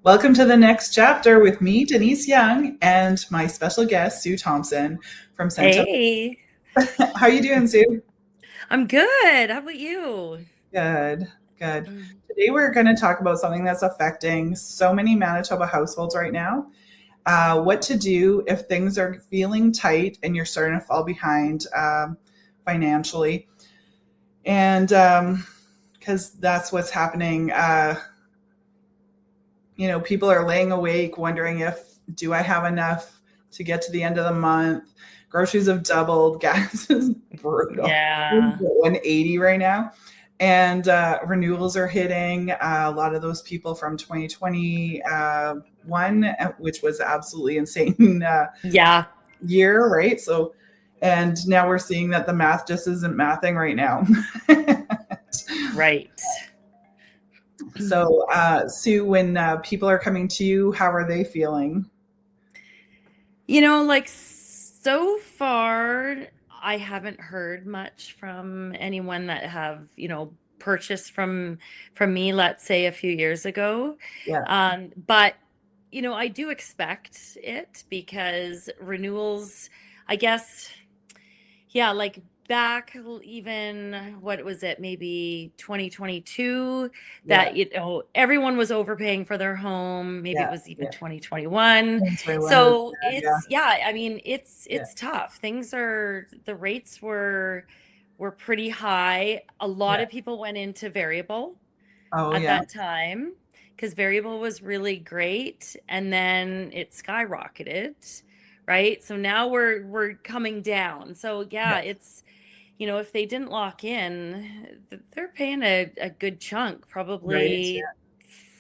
Welcome to the next chapter with me, Denise Young, and my special guest, Sue Thompson from Centum. Hey, How are you doing, Sue? I'm good. How about you? Good, good. Mm. Today we're going to talk about something that's affecting so many Manitoba households right now. What to do if things are feeling tight and you're starting to fall behind financially. And because that's what's happening. People are laying awake wondering do I have enough to get to the end of the month? Groceries have doubled. Gas is brutal. Yeah. 180 right now. And renewals are hitting a lot of those people from 2021, which was absolutely insane Yeah. year, right? So, and now we're seeing that the math just isn't mathing right now. Right. So, Sue, when people are coming to you, how are they feeling? Like so far, I haven't heard much from anyone that have, purchased from me, let's say a few years ago. Yeah, But I do expect it because renewals, I guess. Yeah, like back even what was it, maybe 2022, yeah, that everyone was overpaying for their home. Maybe it yeah, was even yeah. 2021. That's right. When was So that? Yeah, it's yeah, I mean it's yeah, it's tough. The rates were pretty high. A lot yeah. of people went into variable Oh, at yeah, that time because variable was really great and then it skyrocketed, right? So now we're coming down. So yeah. yeah, it's if they didn't lock in, they're paying a good chunk, Right, probably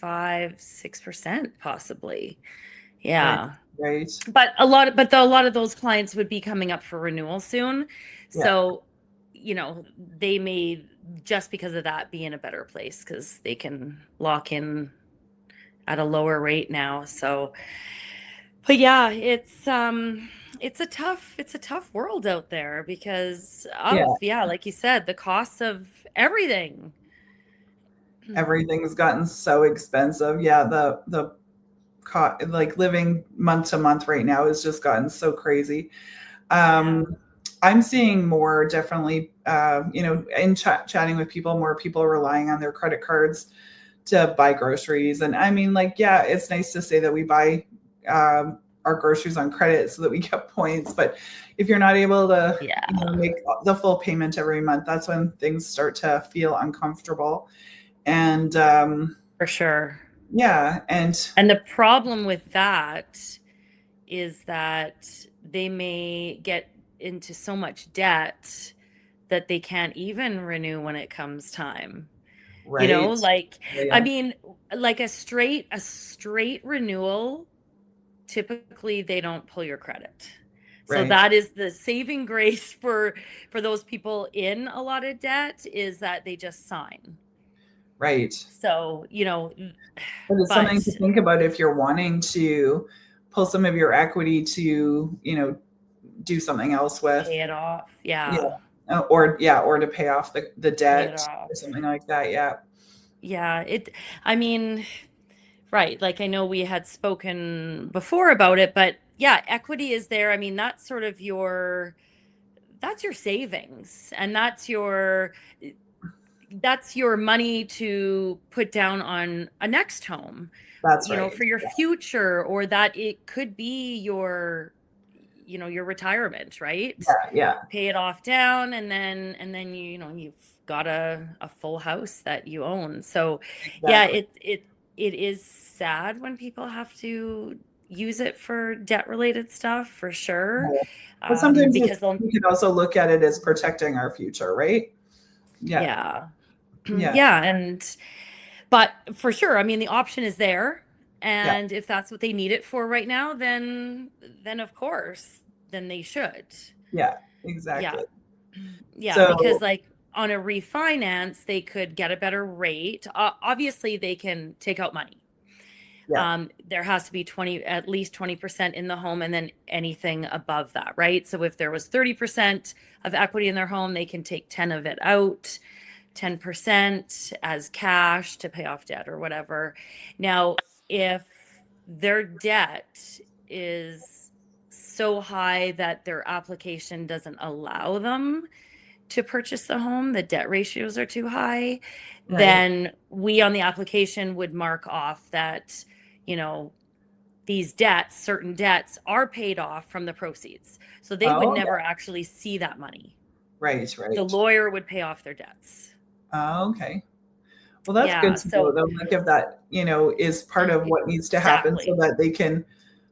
5-6% possibly. right, Yeah. right. But a lot of those clients would be coming up for renewal soon. Yeah, So, they may just because of that be in a better place because they can lock in at a lower rate now. So, but yeah, it's a tough world out there because yeah. of, yeah, like you said, the cost of everything. Everything's gotten so expensive. Yeah, like living month to month right now has just gotten so crazy. Yeah. I'm seeing more definitely, in chatting with people, more people relying on their credit cards to buy groceries. And I mean, like, yeah, it's nice to say that we buy our groceries on credit so that we get points. But if you're not able to, Yeah, make the full payment every month, that's when things start to feel uncomfortable. And for sure. yeah, and And the problem with that is that they may get into so much debt that they can't even renew when it comes time. right, Like I yeah, mean, like a straight renewal, typically they don't pull your credit. So right, that is the saving grace for those people in a lot of debt is that they just sign. right. So, But it's something but to think about if you're wanting to pull some of your equity to, do something else with. pay it off. Yeah. Yeah, Or to pay off the pay it debt off. or something like that. Yeah. Yeah, I mean, right. Like I know we had spoken before about it, but yeah, equity is there. I mean, that's your savings and that's your money to put down on a next home, That's right. for your future, or that it could be your retirement, right? Yeah. Yeah. Pay it off down and then you've got a full house that you own. So yeah, Exactly. it is sad when people have to use it for debt related stuff for sure. Yeah. But sometimes Because they'll we can also look at it as protecting our future, right? Yeah. yeah. Yeah. Yeah, but for sure, I mean the option is there, Yeah. and if that's what they need it for right now, then of course, then they should. Yeah. Yeah. Exactly. Yeah, because So like on a refinance, they could get a better rate. Obviously, they can take out money. yeah. There has to be at least 20% in the home, and then anything above that, right? So if there was 30% of equity in their home, they can take 10 of it out. 10% as cash to pay off debt or whatever. Now, if their debt is so high that their application doesn't allow them to purchase the home, the debt ratios are too high, Right. then we on the application would mark off that, you know, these debts, certain debts are paid off from the proceeds. So they would Oh, never yeah. actually see that money. Right. The Right. lawyer would pay off their debts. Oh, okay. Well, that's good Yeah. to know So though. Like if that, is part of what needs to happen so exactly. that they can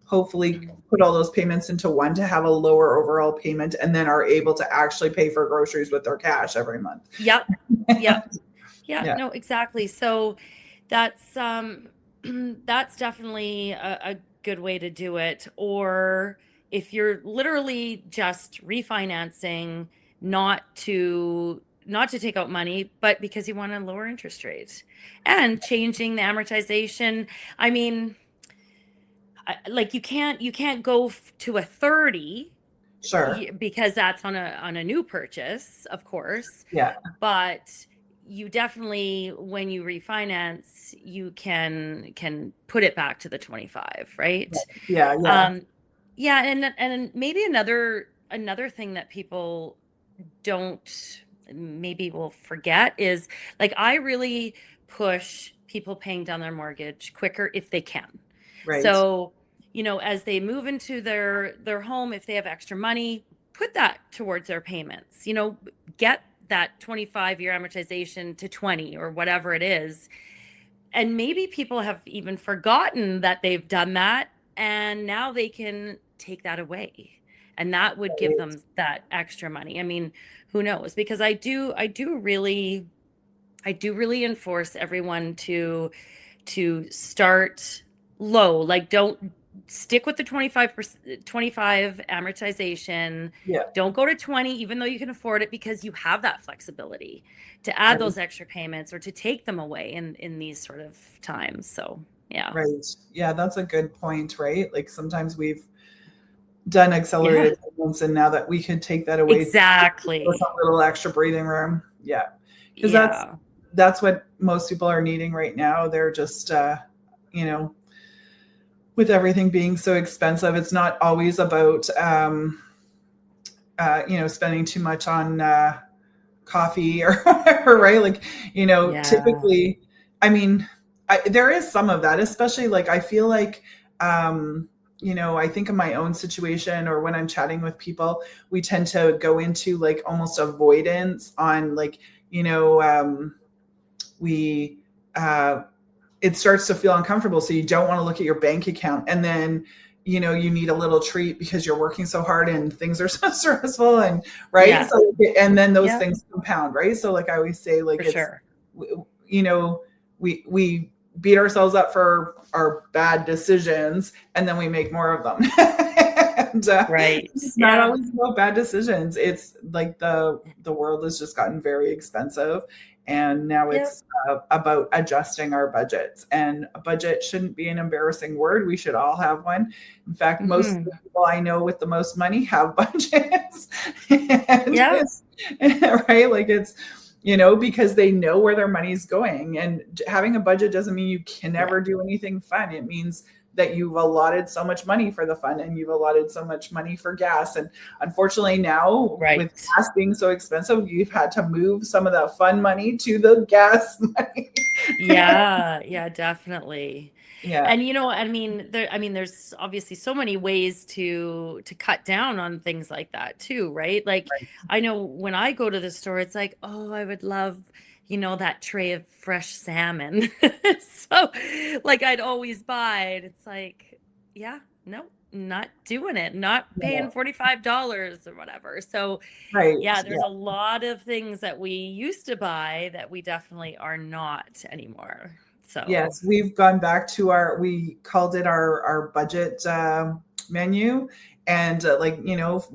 hopefully put all those payments into one to have a lower overall payment and then are able to actually pay for groceries with their cash every month. Yep. Yep. Yeah, Yeah. no, exactly. So that's that's definitely a good way to do it. Or if you're literally just refinancing, not to take out money, but because you want a lower interest rate and changing the amortization. I mean, like you can't go to a 30 Sure. because that's on a new purchase, of course, Yeah. but you definitely, when you refinance, you can put it back to the 25, right? Yeah. Yeah. um yeah, and maybe another thing that people don't, maybe will forget, is like I really push people paying down their mortgage quicker if they can. Right. So, as they move into their home, if they have extra money, put that towards their payments. Get that 25-year amortization to 20 or whatever it is. And maybe people have even forgotten that they've done that, and now they can take that away. And that would give Right. them that extra money. I mean, who knows? Because I do really enforce everyone to start low. Like, don't stick with the 25 amortization. Yeah. Don't go to 20, even though you can afford it, because you have that flexibility to add Right. those extra payments or to take them away in these sort of times. So yeah. Right. Yeah. That's a good point, right? Like sometimes we've done Yeah, accelerated payments and now that we could take that away with exactly. a little extra breathing room. Yeah. Because Yeah. that's what most people are needing right now. They're just you know, with everything being so expensive, it's not always about spending too much on coffee or whatever, right? Like, Yeah. typically, I mean, there is some of that, especially like I feel like, I think of my own situation or when I'm chatting with people, we tend to go into like almost avoidance on like, we, it starts to feel uncomfortable. So you don't want to look at your bank account. And then, you need a little treat because you're working so hard and things are so stressful and right. Yeah. So, and then those Yeah, things compound, right? So like I always say, like for it's, sure. you know, we beat ourselves up for our bad decisions and then we make more of them. And Right. it's not Yeah. always about bad decisions. It's like the world has just gotten very expensive and now Yeah. it's about adjusting our budgets. And a budget shouldn't be an embarrassing word. We should all have one. In fact, most of the Hmm. people I know with the most money have budgets. And Yeah. it's, right, like it's, because they know where their money's going. And having a budget doesn't mean you can Yeah. never do anything fun. It means that you've allotted so much money for the fun and you've allotted so much money for gas. And unfortunately, now with Right. gas being so expensive, you've had to move some of that fun money to the gas money. Yeah, yeah, definitely. Yeah. And there's obviously so many ways to cut down on things like that too, right? Like, Right. I know when I go to the store, it's like, oh, I would love, that tray of fresh salmon. So, like, I'd always buy it. It's like, yeah, no, not doing it, not paying Yeah. $45 or whatever. So, Right. yeah, Yeah. there's a lot of things that we used to buy that we definitely are not anymore. So, Yes, we've gone back to we called it our budget menu. And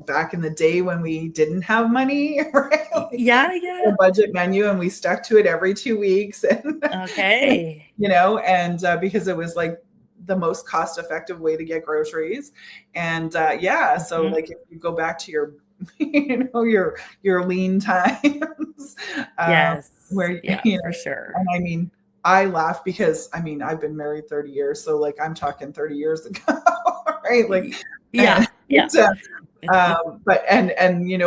back in the day when we didn't have money, right? Like, yeah, yeah. a budget menu and we stuck to it every 2 weeks. And, Okay. and because it was like the most cost effective way to get groceries. And yeah, so Mhm. like if you go back to your your lean times, Yes. where, Yeah, for sure. and I mean, I laugh because I mean, I've been married 30 years, so like I'm talking 30 years ago, right? Like, and, Yeah. Yeah. but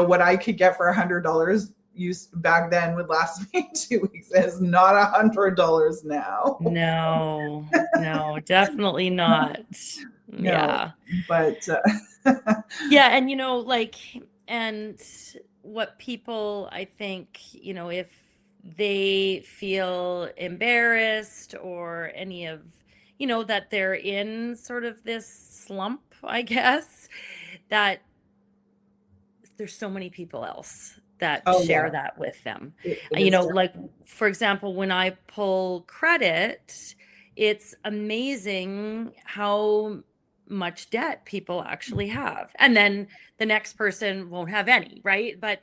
what I could get for $100 used back then would last me 2 weeks. It's not $100 now. No, no, definitely not. No, Yeah. but Yeah. And, and what people, I think, if they feel embarrassed or any of, that they're in sort of this slump, I guess, that there's so many people else that oh share yeah, that with them. it is Like, for example, when I pull credit, it's amazing how much debt people actually have. And then the next person won't have any, right? But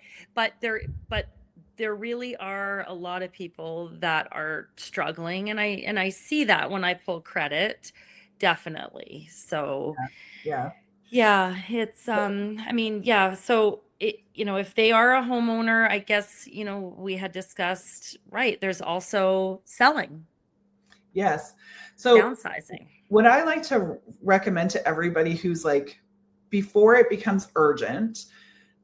there really are a lot of people that are struggling, and I see that when I pull credit, definitely. So yeah. yeah, it's I mean, yeah, so if they are a homeowner, I guess, we had discussed, right, there's also selling, Yes. So downsizing. what I like to recommend to everybody who's like, before it becomes urgent,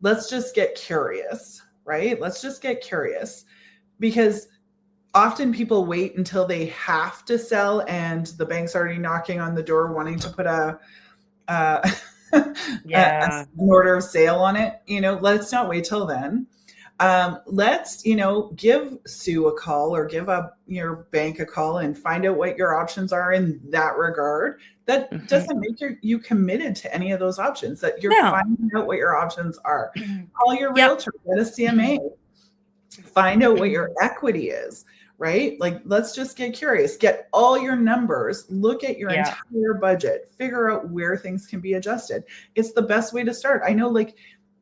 let's just get curious, right? Let's just get curious, because often people wait until they have to sell and the bank's already knocking on the door wanting to put uh, Yeah. an order of sale on it. Let's not wait till then. Let's give Sue a call, or give your bank a call, and find out what your options are in that regard. That Hmm. doesn't make you committed to any of those options. That you're No. finding out what your options are. Call your Yep. realtor, get a CMA, find out what your equity is, right? Like, let's just get curious, get all your numbers, look at your Yeah. entire budget, figure out where things can be adjusted. It's the best way to start. I know, like,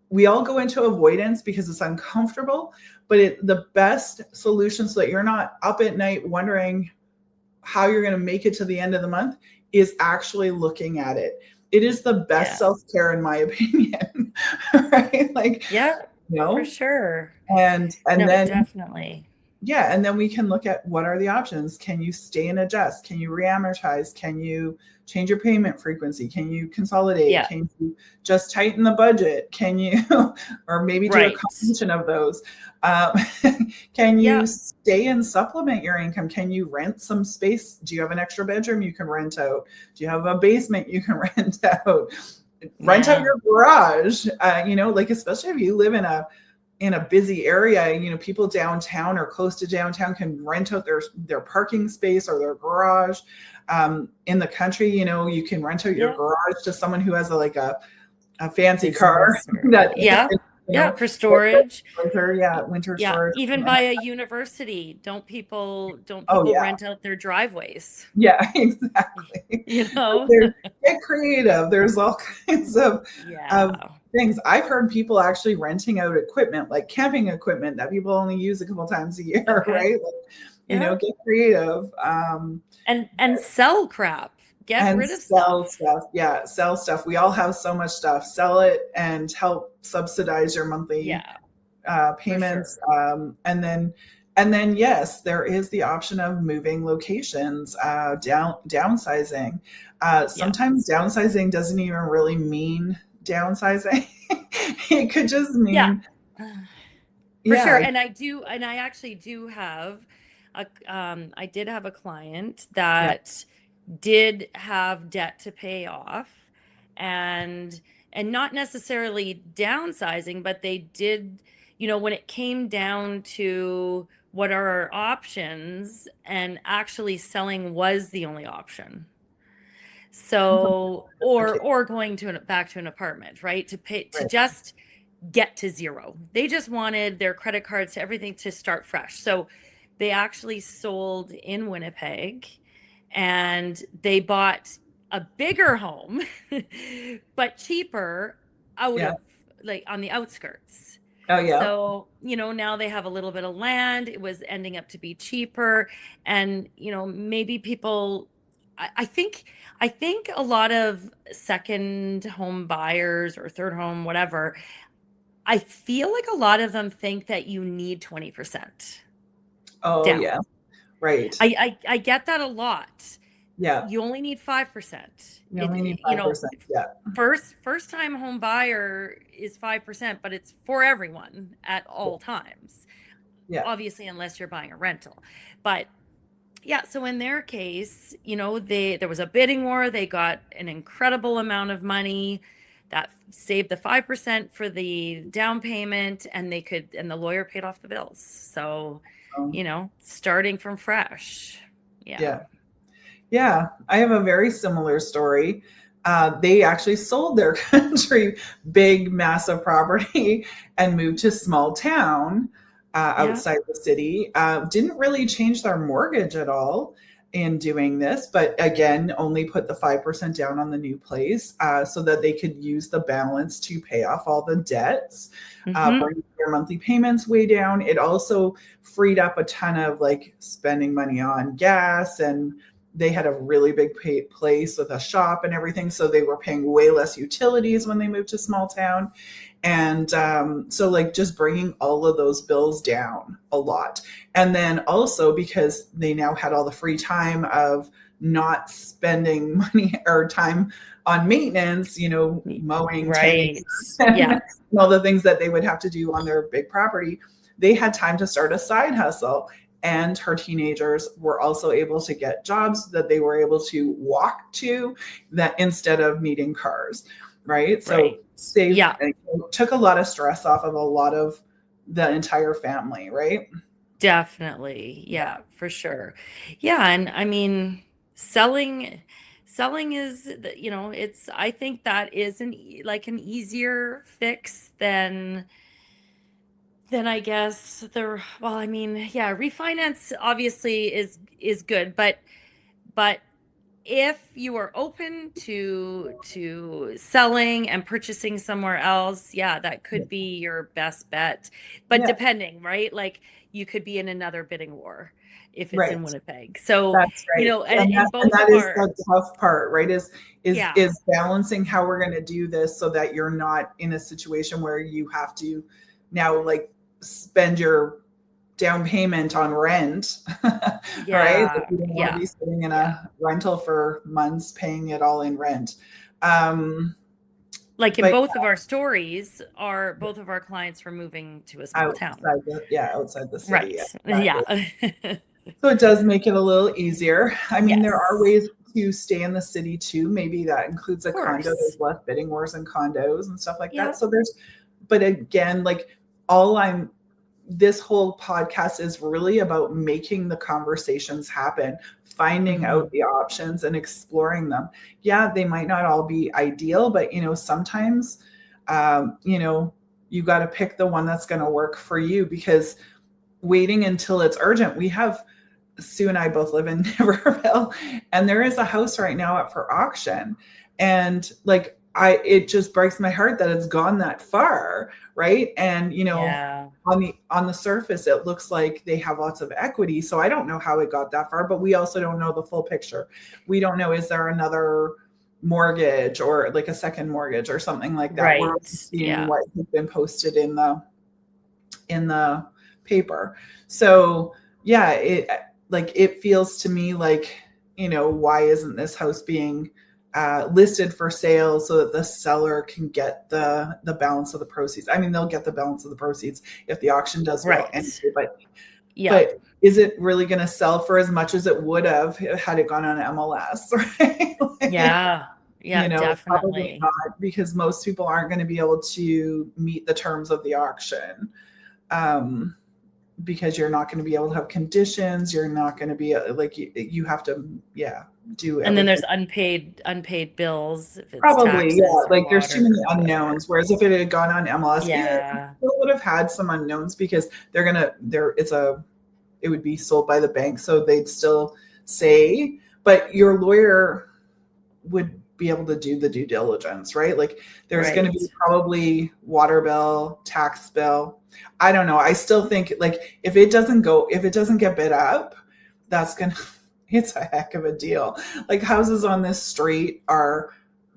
we all go into avoidance because it's uncomfortable, but the best solution, so that you're not up at night wondering how you're going to make it to the end of the month, is actually looking at it. It is the best Yeah. self-care, in my opinion. Right? Like, Yeah, for sure. and No, then, definitely. yeah, and then we can look at what are the options. Can you stay and adjust? Can you reamortize? Can you change your payment frequency? Can you consolidate? Yeah. Can you just tighten the budget? Can you, or maybe do a Right. combination of those? Um, can Yeah. you stay and supplement your income? Can you rent some space? Do you have an extra bedroom you can rent out? Do you have a basement you can rent out? Rent out Yeah. your garage. Like, especially if you live in a busy area, people downtown or close to downtown can rent out their parking space or their garage. In the country, you can rent out your Yeah. garage to someone who has a fancy car Business or that, yeah. you Yeah, know, for storage. winter Yeah, storage. even by a university, don't Oh people yeah, rent out their driveways? yeah, exactly. You So know? get creative. There's all kinds of Yeah. things. I've heard people actually renting out equipment, like camping equipment that people only use a couple times a year, Okay. right? Like, Yeah. get creative. And sell crap. Get And rid of sell stuff. stuff. Yeah, sell stuff. We all have so much stuff. Sell it and help subsidize your monthly Yeah, for payments. sure. And then yes, there is the option of moving locations, downsizing. Yeah. Sometimes downsizing doesn't even really mean downsizing. It could just Yeah. mean, For sure. yeah, And I actually do have I did have a client yeah, that did have debt to pay off, and not necessarily downsizing, but they did, when it came down to what are our options, and actually selling was the only option. So, okay, or going to back to an apartment, right? To right, just get to zero. They just wanted their credit cards, everything to start fresh. So they actually sold in Winnipeg, and they bought a bigger home, but cheaper, out yeah, of, like, on the outskirts. oh yeah, So, now they have a little bit of land. It was ending up to be cheaper. And, maybe people, I think a lot of second home buyers or third home, whatever, I feel like a lot of them think that you need 20% Oh down. yeah. Right. I get that a lot. Yeah. You only need 5%. You only need You know, 5%. Yeah. first time home buyer is 5%, but it's for everyone at all times. Yeah. Obviously, unless you're buying a rental. But yeah, so in their case, there was a bidding war. They got an incredible amount of money that saved the 5% for the down payment, and the lawyer paid off the bills. So, Um, starting from fresh. Yeah. yeah. Yeah, I have a very similar story. They actually sold their country big, massive property and moved to small town Yeah. outside the city. Didn't really change their mortgage at all in doing this, but again, only put the 5% down on the new place so that they could use the balance to pay off all the debts, Mm-hmm. bring their monthly payments way down. It also freed up a ton of like spending money on gas, and they had a really big place with a shop and everything, so they were paying way less utilities when they moved to small town. And so like just bringing all of those bills down a lot. And then also because they now had all the free time of not spending money or time on maintenance, mowing, tending, Right. and Yeah. all the things that they would have to do on their big property. They had time to start a side hustle, and her teenagers were also able to get jobs that they were able to walk to, that instead of needing cars, right? So Right. saved, Yeah. took a lot of stress off of a lot of the entire family, right? Definitely. Yeah. Yeah, for sure. Yeah, and I mean, selling is it's I think that is like an easier fix than I guess well, I mean, yeah, refinance obviously is good, but if you are open to selling and purchasing somewhere else, yeah, that Yeah. could be your best bet. But Yeah. depending, right? Like you could be in another bidding war if it's in Right. Winnipeg. So, That's right. and And in and both that of is our, the tough part, right? Is yeah, is balancing how we're going to do this so that you're not in a situation where you have to now like spend your down payment on rent, right? Like yeah, you don't want to yeah, be sitting in yeah. a rental for months paying it all in rent. Um, Like in but both of our stories, both of our clients were moving to a small town. outside the city, yeah, Right. exactly. Yeah. So it does make it a little easier. I mean, there are Yes. ways to stay in the city too. Maybe that includes Of a condo. There's course. less bidding wars in condos and stuff like that. Yeah. So but again, like all I'm, this whole podcast is really about making the conversations happen, finding out Hmm. the options and exploring them. Yeah, they might not all be ideal, but sometimes, you got to pick the one that's going to work for you, because waiting until it's urgent. We have Sue and I both live in Niverville, and there is a house right now up for auction. And like, it just breaks my heart that it's gone that far, right? And Yeah. on the surface, it looks like they have lots of equity. So I don't know how it got that far, but we also don't know the full picture. We don't know, is there another mortgage or like a second mortgage or something like that? We're Right. seeing Yeah. what has been posted in the paper. So yeah, it feels to me like, why isn't this house being listed for sale so that the seller can get the balance of the proceeds? I mean, they'll get the balance of the proceeds if the auction does well Right. anyway, but Yeah. but is it really going to sell for as much as it would have had it gone on MLS, right? Like, Yeah. Yeah, probably definitely. not, because most people aren't going to be able to meet the terms of the auction. Um, because you're not going to be able to have conditions. You're not going to be like, you have to, yeah, do And then there's everything. unpaid bills if it's Probably, yeah. taxes or Like there's too many water or whatever. unknowns. Whereas if it had gone on MLS, it Yeah. still would have had some unknowns, because it would be sold by the bank. So they'd still say, but your lawyer would be able to do the due diligence, right? Like there's going to Right. be probably water bill, tax bill. I don't know. I still think like if it doesn't get bid up, that's going to, it's a heck of a deal. Like houses on this street are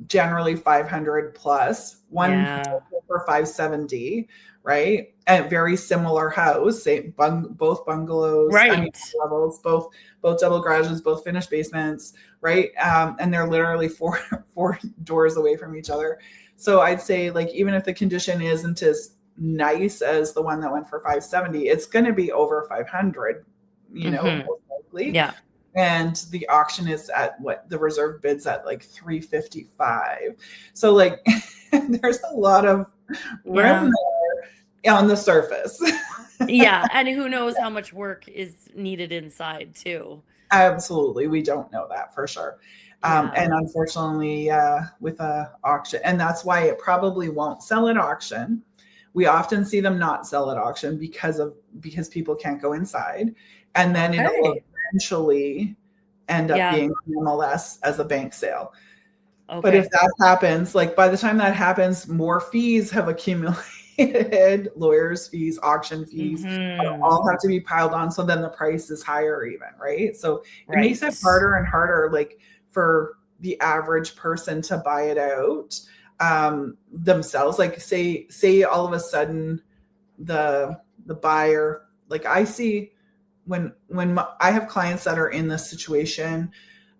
generally 500 plus, one Yeah. for 570, right? And very similar house, both bungalows, I mean, Right. levels, both double garages, both finished basements, right? And they're literally four doors away from each other. So I'd say, like, even if the condition isn't as nice as the one that went for 570, it's going to be over 500, Mm-hmm. most likely. Yeah. And the auction is at what the reserve bids at, like 355. So like there's a lot of room there on the surface. Yeah. And who knows how much work is needed inside too. Absolutely. We don't know that for sure. And unfortunately, with a auction, and that's why it probably won't sell at auction. We often see them not sell at auction because people can't go inside. And then it'll eventually end up being MLS as a bank sale. Okay. But if that happens, like by the time that happens, more fees have accumulated, lawyers' fees, auction fees, all have to be piled on. So then the price is higher even, right? So it makes it harder and harder, like for the average person to buy it out themselves. Like say all of a sudden the buyer, like I see when I have clients that are in this situation,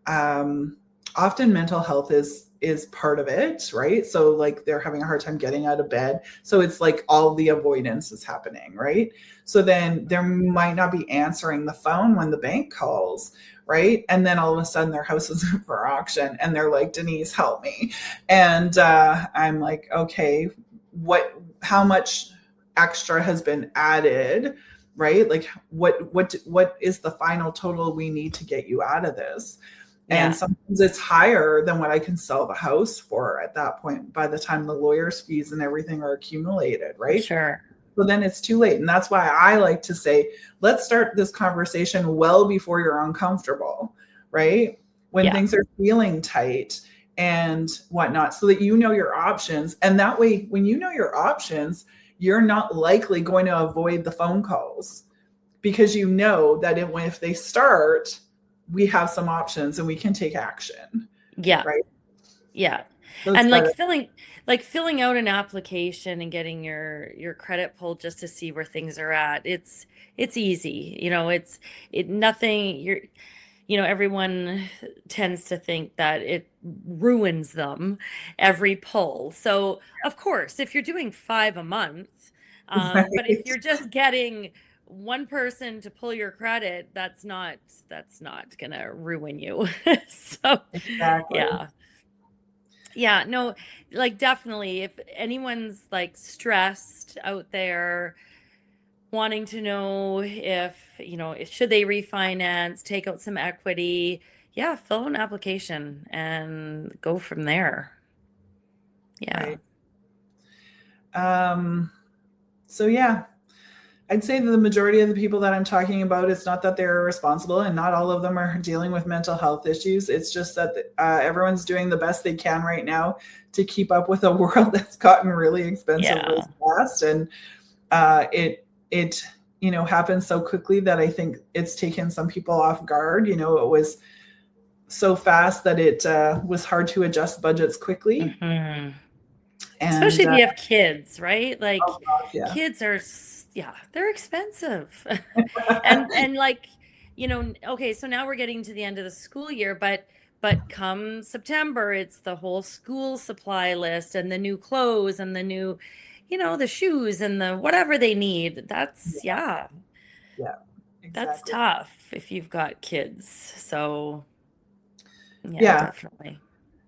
often mental health is part of it, right? So like they're having a hard time getting out of bed. So it's like all the avoidance is happening, right? So then there might not be answering the phone when the bank calls, right? And then all of a sudden their house is up for auction and they're like, Denise, help me. And I'm like, okay, how much extra has been added, right? Like what is the final total we need to get you out of this? And sometimes it's higher than what I can sell the house for at that point by the time the lawyer's fees and everything are accumulated, right? Sure. So then it's too late. And that's why I like to say, let's start this conversation well before you're uncomfortable, right? When things are feeling tight and whatnot, so that you know your options. And that way, when you know your options, you're not likely going to avoid the phone calls because you know that if they start, we have some options and we can take action. Yeah. Right. Yeah. So and filling out an application and getting your credit pulled just to see where things are at. It's easy. Everyone tends to think that it ruins them every pull. So of course, if you're doing 5 a month, but if you're just getting one person to pull your credit, that's not gonna ruin you. So no, like definitely if anyone's like stressed out there wanting to know if should they refinance, take out some equity, fill out an application and go from there. So I'd say that the majority of the people that I'm talking about, it's not that they're irresponsible and not all of them are dealing with mental health issues. It's just that everyone's doing the best they can right now to keep up with a world that's gotten really expensive really fast. And it happens so quickly that I think it's taken some people off guard. It was so fast that it was hard to adjust budgets quickly. And, especially if you have kids, right? Like kids are they're expensive. and like, okay, so now we're getting to the end of the school year, but come September, it's the whole school supply list and the new clothes and the new, the shoes and the whatever they need. That's exactly. That's tough if you've got kids. So definitely.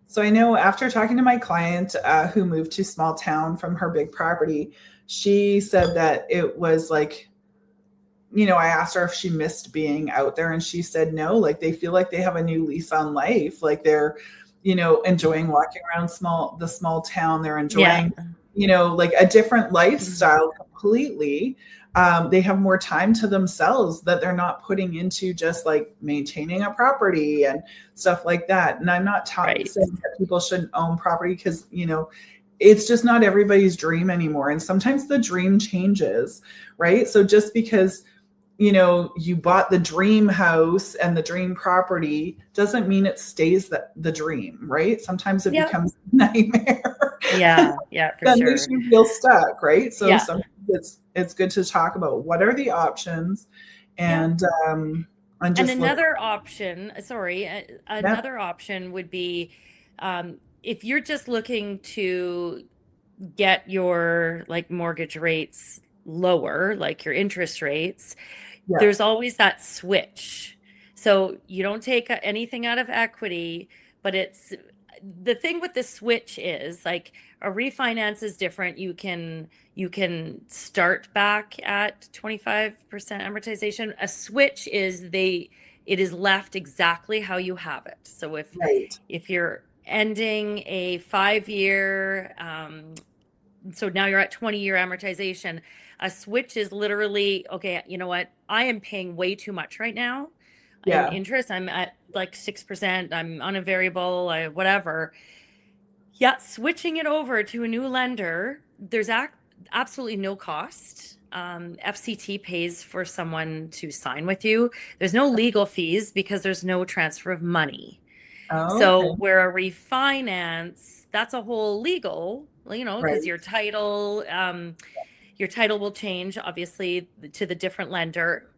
So I know after talking to my client who moved to small town from her big property, she said that it was like, I asked her if she missed being out there and she said no, like they feel like they have a new lease on life. Like they're, enjoying walking around the small town. They're enjoying, like a different lifestyle completely. They have more time to themselves that they're not putting into just like maintaining a property and stuff like that. And I'm not saying that people shouldn't own property because, it's just not everybody's dream anymore. And sometimes the dream changes, right? So just because you know, you bought the dream house and the dream property doesn't mean it stays the dream, right? Sometimes it Yeah. becomes a nightmare. Yeah. For That sure. makes you feel stuck, right? So Yeah. sometimes it's good to talk about what are the options, and just another option, yeah, another option would be, if you're just looking to get your like mortgage rates lower, like your interest rates, yeah, there's always that switch. So you don't take anything out of equity, but it's the thing with the switch is like a refinance is different. You can start back at 25% amortization. A switch is it is left exactly how you have it. So right, if you're ending a 5-year, so now you're at 20-year amortization. A switch is literally, okay, you know what? I am paying way too much right now in yeah, interest. I'm at like 6%. I'm on a variable, whatever. Yeah, switching it over to a new lender, there's absolutely no cost. FCT pays for someone to sign with you. There's no legal fees because there's no transfer of money. oh, So okay, where a refinance, that's a whole legal, because right, your title will change obviously to the different lender,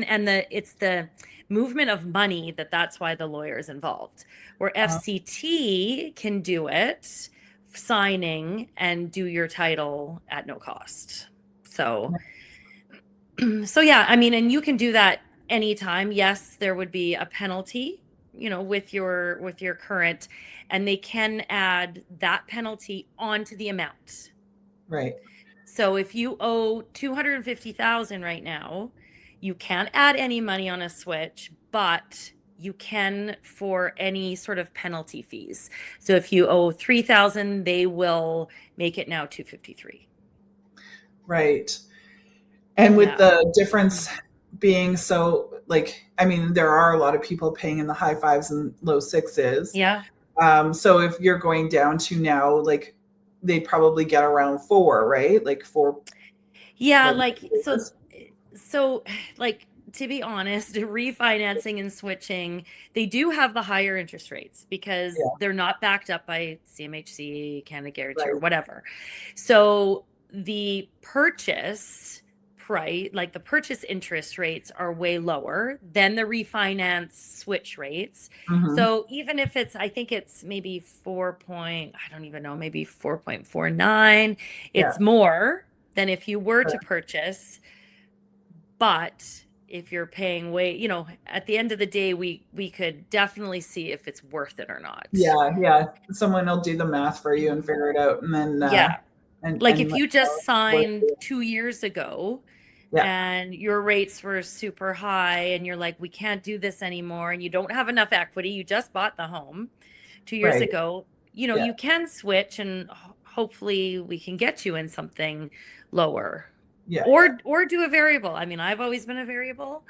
and it's the movement of money that's why the lawyer is involved. Where uh, FCT can do it, signing and do your title at no cost. So yeah, I mean, and you can do that anytime. Yes, there would be a penalty, with your current, and they can add that penalty onto the amount. right, So if you owe 250,000 right now, you can't add any money on a switch, but you can for any sort of penalty fees. So if you owe 3,000, they will make it now 253. right. And with Yeah. the difference being so, like, I mean, there are a lot of people paying in the high fives and low sixes. Yeah. So if you're going down to now, like, they probably get around four, right? Like four, Yeah, like, like so like to be honest, refinancing and switching, they do have the higher interest rates because yeah, they're not backed up by CMHC, Canada Guarantee, or right. whatever. So the purchase price, like the purchase interest rates are way lower than the refinance switch rates. Hmm. So even if I think it's maybe 4 point, I don't even know, maybe 4.49, Yeah, it's more than if you were to right. purchase. But if you're paying way, at the end of the day, we could definitely see if it's worth it or not. Yeah, yeah. Someone will do the math for you and figure it out, and then Yeah. Like and if let you you know just if it's worth signed it. 2 years ago Yeah, and your rates were super high and you're like, we can't do this anymore, and you don't have enough equity, you just bought the home 2 years right. ago, Yeah, you can switch, and hopefully we can get you in something lower, yeah, yeah, or do a variable. I mean, I've always been a variable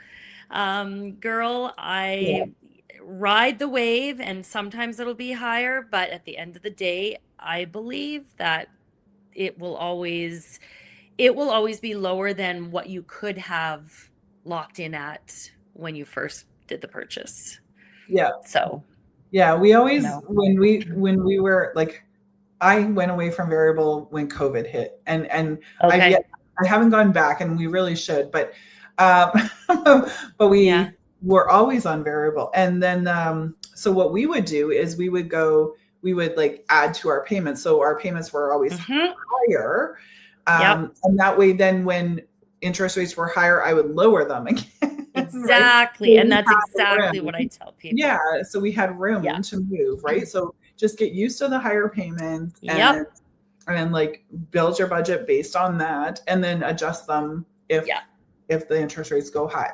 girl. yeah, I ride the wave, and sometimes it'll be higher, but at the end of the day, I believe that it will always be lower than what you could have locked in at when you first did the purchase. yeah. So, Yeah, we you always know. when we were like, I went away from variable when COVID hit, and I've Okay. yet I haven't gone back, and we really should, but um, but Yeah. we were always on variable, and then so what we would do is we would like add to our payments, so our payments were always Hmm. higher, Yep. and that way, then when interest rates were higher, I would lower them again, right? Exactly. So And we that's had the exactly what I room. tell Yeah, people. so we had Yeah. room to move, right? So just get used to the higher payments, Yep. and then like build your budget based on that, and then adjust them Yeah. if the interest rates go high.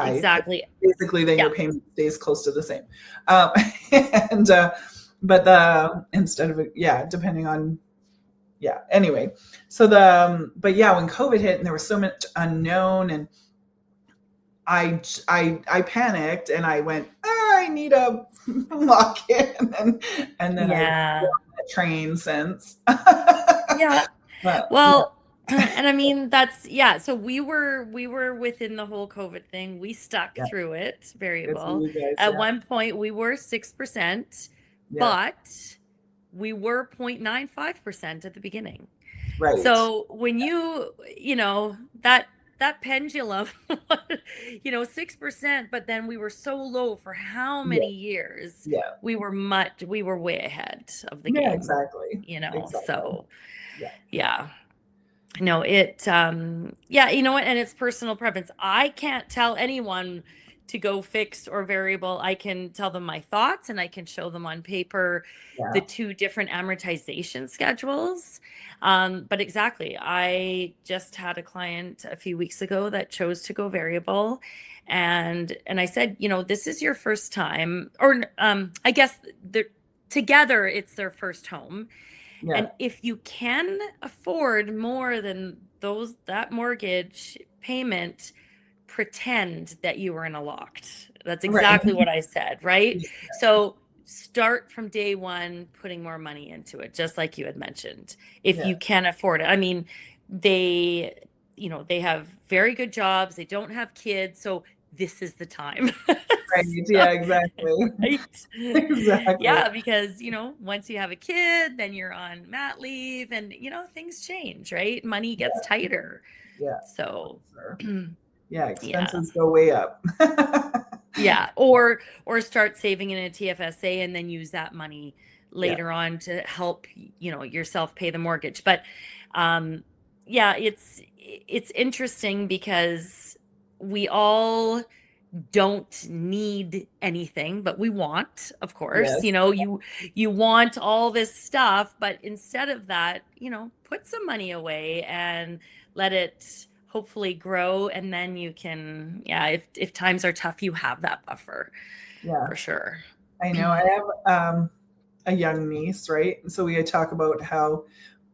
Exactly. Basically, then Yeah. your payment stays close to the same. Um, and but the instead of yeah, depending on yeah. Anyway, so but yeah, when COVID hit and there was so much unknown, and I panicked and I went, I need a lock in, and then I've been Yeah. on that train since. Yeah. But yeah, Well, And I mean, that's, yeah. So we were within the whole COVID thing. We stuck Yeah. through it very Good for well. you guys. At Yeah. one point, we were 6%, Yeah. but we were 0.95% at the beginning. Right. So when that pendulum, 6%, but then we were so low for how Yeah. many years? Yeah. We were way ahead of the Yeah, game, exactly. Exactly. so Yeah. yeah. No, yeah, you know what? And it's personal preference. I can't tell anyone to go fixed or variable. I can tell them my thoughts and I can show them on paper the Yeah. two different amortization schedules. But exactly, I just had a client a few weeks ago that chose to go variable. And I said, this is your first time, or I guess they're together, it's their first home. Yeah. And if you can afford more than that mortgage payment, pretend that you were in a locked. That's Right. exactly what I said, right? So start from day one putting more money into it, just like you had mentioned. If Yeah. you can afford it. I mean, they have very good jobs, they don't have kids, so this is the time. Right. So, Yeah, exactly. right. Exactly. Yeah, because once you have a kid, then you're on mat leave and things change, right? Money gets tighter. Yeah. So Sure. Yeah, yeah. expenses go way up. Yeah, or start saving in a TFSA and then use that money Yeah. later on to help yourself pay the mortgage. But yeah, it's interesting because we all don't need anything, but we want, of course, Yes. you want all this stuff, but instead of that, put some money away and let it hopefully grow. And then you can, yeah, if times are tough, you have that buffer Yeah. for sure. I know. I have a young niece, right? So we talk about how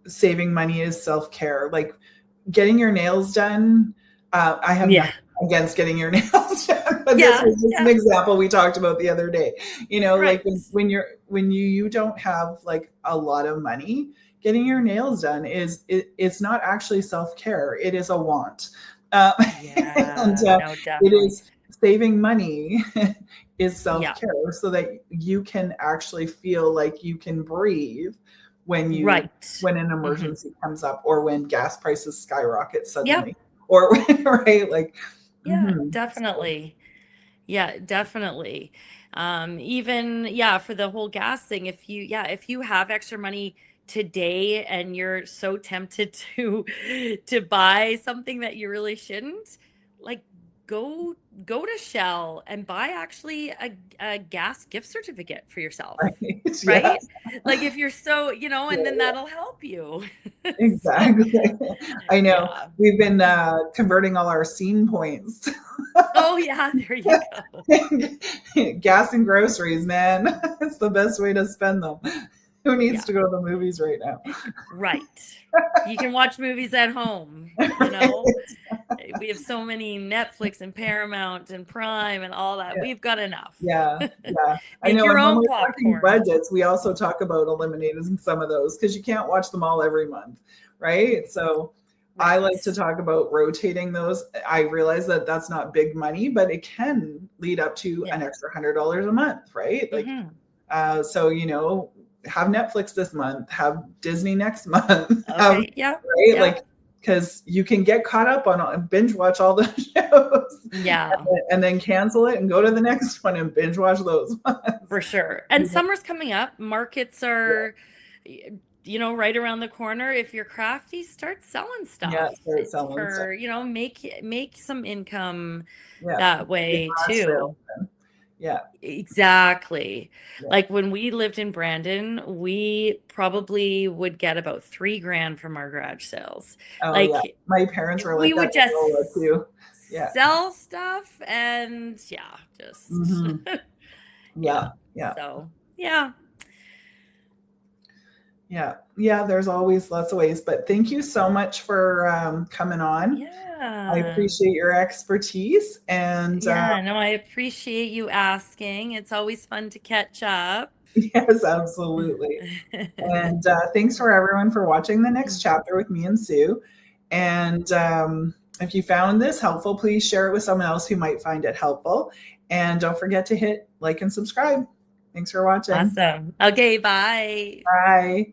saving money is self-care, like getting your nails done. I have Yeah. nothing against getting your nails done, but this Yeah. was just Yeah. an example we talked about the other day. Like Right. when you don't have like a lot of money, getting your nails done it's not actually self-care. It is a want. And Yeah. No, it definitely. is saving money is Yeah. self-care so that you can actually feel like you can breathe Right. when an Hmm. emergency comes up or when gas prices skyrocket Yeah. suddenly or right like Yeah, so, definitely. Yeah, definitely. Even, yeah, for the whole gas thing, if you have extra money today and you're so tempted to buy something that you really shouldn't, like go go to Shell and buy actually a gas gift certificate for yourself, right. right? Yes. Like if you're so, Yeah, and then yeah, that'll help you. So, exactly. I know yeah. we've been converting all our scene points. Oh yeah, there you go. Gas and groceries, man. It's the best way to spend them. Who needs Yeah. to go to the movies right now? Right. You can watch movies at home, Right? We have so many Netflix and Paramount and Prime and all that. Yeah. We've got enough. Yeah, yeah. I Make know. your And when own we're talking popcorn. budgets, we also talk about eliminating some of those because you can't watch them all every month, right? So I like to Right. talk about rotating those. I realize that that's not big money, but it can lead up to an Yeah. extra $100 a month, right? Like, Hmm. so have Netflix this month, have Disney next month, have Okay. Yeah. right, Yeah. like because you can get caught up on binge watch all the shows Yeah. and then cancel it and go to the next one and binge watch those ones. For sure. And summer's coming up. Markets are, right around the corner. If you're crafty, start selling Yeah, stuff start selling stuff. for, make some income Yeah, that be a way flash too. salesman. Yeah, Exactly. yeah. Like when we lived in Brandon, we probably would get about 3 grand from our garage sales. Oh yeah, Like my parents were we like that would in Lola just too. Yeah. sell stuff and yeah, just Hmm. yeah. Yeah, yeah, So, yeah. yeah, yeah. There's always lots of ways, but thank you so much for coming on. I Yeah. appreciate your expertise, and Yeah, no, I appreciate you asking. It's always fun to catch up. yes, absolutely. And thanks for everyone for watching the next chapter with me and Sue. And if you found this helpful, please share it with someone else who might find it helpful. And don't forget to hit like and subscribe. Thanks for watching. Awesome. Okay, bye. Bye.